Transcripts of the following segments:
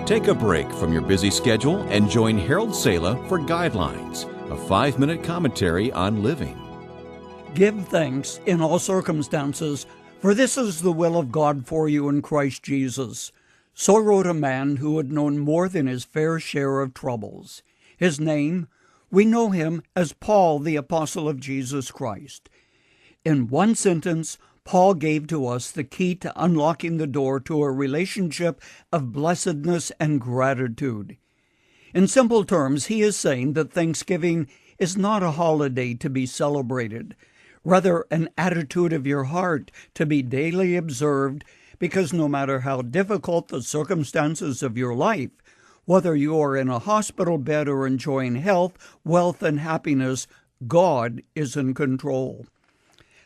Take a break from your busy schedule and join Harold Sala for Guidelines, a 5-minute commentary on living. Give thanks in all circumstances, for this is the will of God for you in Christ Jesus. So wrote a man who had known more than his fair share of troubles. His name, we know him as Paul, the apostle of Jesus Christ. In one sentence, Paul gave to us the key to unlocking the door to a relationship of blessedness and gratitude. In simple terms, he is saying that Thanksgiving is not a holiday to be celebrated, rather an attitude of your heart to be daily observed, because no matter how difficult the circumstances of your life, whether you are in a hospital bed or enjoying health, wealth, and happiness, God is in control.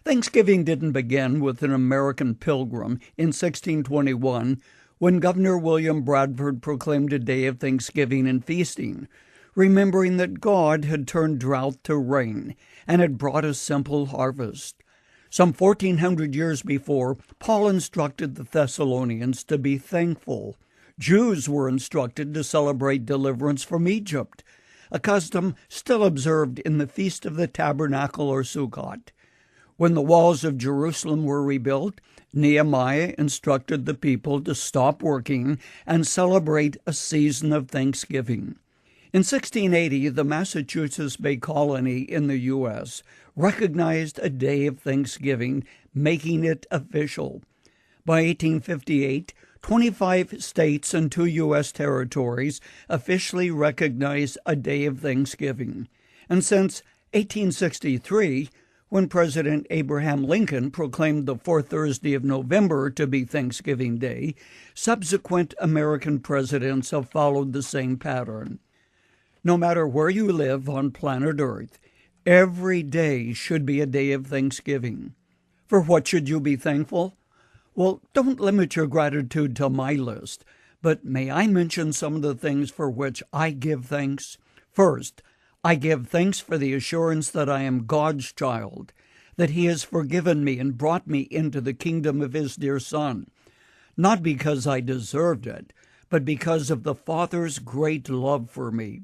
Thanksgiving didn't begin with an American pilgrim in 1621 when Governor William Bradford proclaimed a day of thanksgiving and feasting, remembering that God had turned drought to rain and had brought a simple harvest. Some 1,400 years before, Paul instructed the Thessalonians to be thankful. Jews were instructed to celebrate deliverance from Egypt, a custom still observed in the Feast of the Tabernacle or Sukkot. When the walls of Jerusalem were rebuilt, Nehemiah instructed the people to stop working and celebrate a season of thanksgiving. In 1680, the Massachusetts Bay Colony in the U.S. recognized a day of Thanksgiving, making it official. By 1858, 25 states and 2 U.S. territories officially recognized a day of Thanksgiving. And since 1863, when President Abraham Lincoln proclaimed the fourth Thursday of November to be Thanksgiving Day, subsequent American presidents have followed the same pattern. No matter where you live on planet Earth, every day should be a day of thanksgiving. For what should you be thankful? Well, don't limit your gratitude to my list, but may I mention some of the things for which I give thanks? First, I give thanks for the assurance that I am God's child, that He has forgiven me and brought me into the kingdom of His dear Son, not because I deserved it, but because of the Father's great love for me.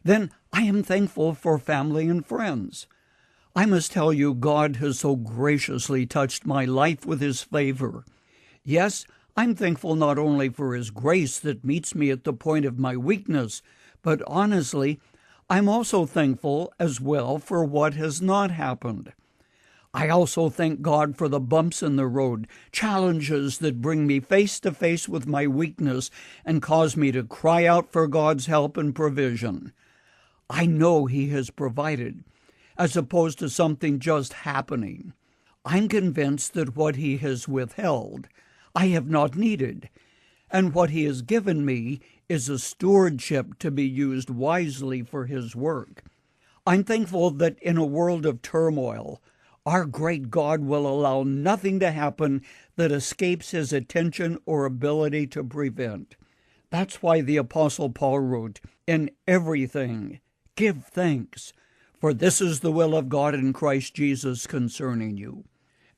Then I am thankful for family and friends. I must tell you, God has so graciously touched my life with His favor. Yes, I'm thankful not only for His grace that meets me at the point of my weakness, but honestly, I'm also thankful as well for what has not happened. I also thank God for the bumps in the road, challenges that bring me face to face with my weakness and cause me to cry out for God's help and provision. I know He has provided, as opposed to something just happening. I'm convinced that what He has withheld, I have not needed, and what He has given me is a stewardship to be used wisely for His work. I'm thankful that in a world of turmoil, our great God will allow nothing to happen that escapes His attention or ability to prevent. That's why the Apostle Paul wrote, "In everything, give thanks, for this is the will of God in Christ Jesus concerning you."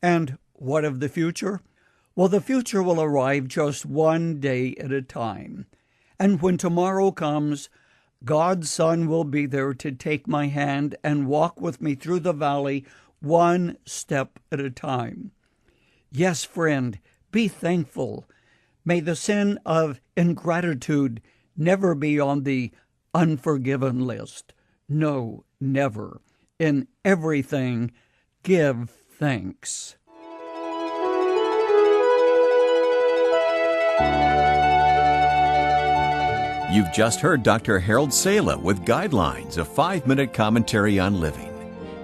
And what of the future? Well, the future will arrive just one day at a time. And when tomorrow comes, God's Son will be there to take my hand and walk with me through the valley one step at a time. Yes, friend, be thankful. May the sin of ingratitude never be on the unforgiven list. No, never. In everything, give thanks. You've just heard Dr. Harold Sala with Guidelines, a 5-minute commentary on living.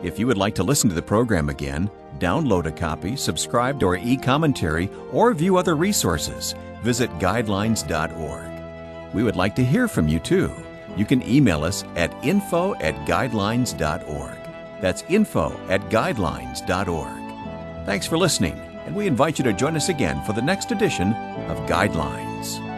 If you would like to listen to the program again, download a copy, subscribe to our e-commentary, or view other resources, visit guidelines.org. We would like to hear from you too. You can email us at info@guidelines.org. That's info@guidelines.org. Thanks for listening, and we invite you to join us again for the next edition of Guidelines.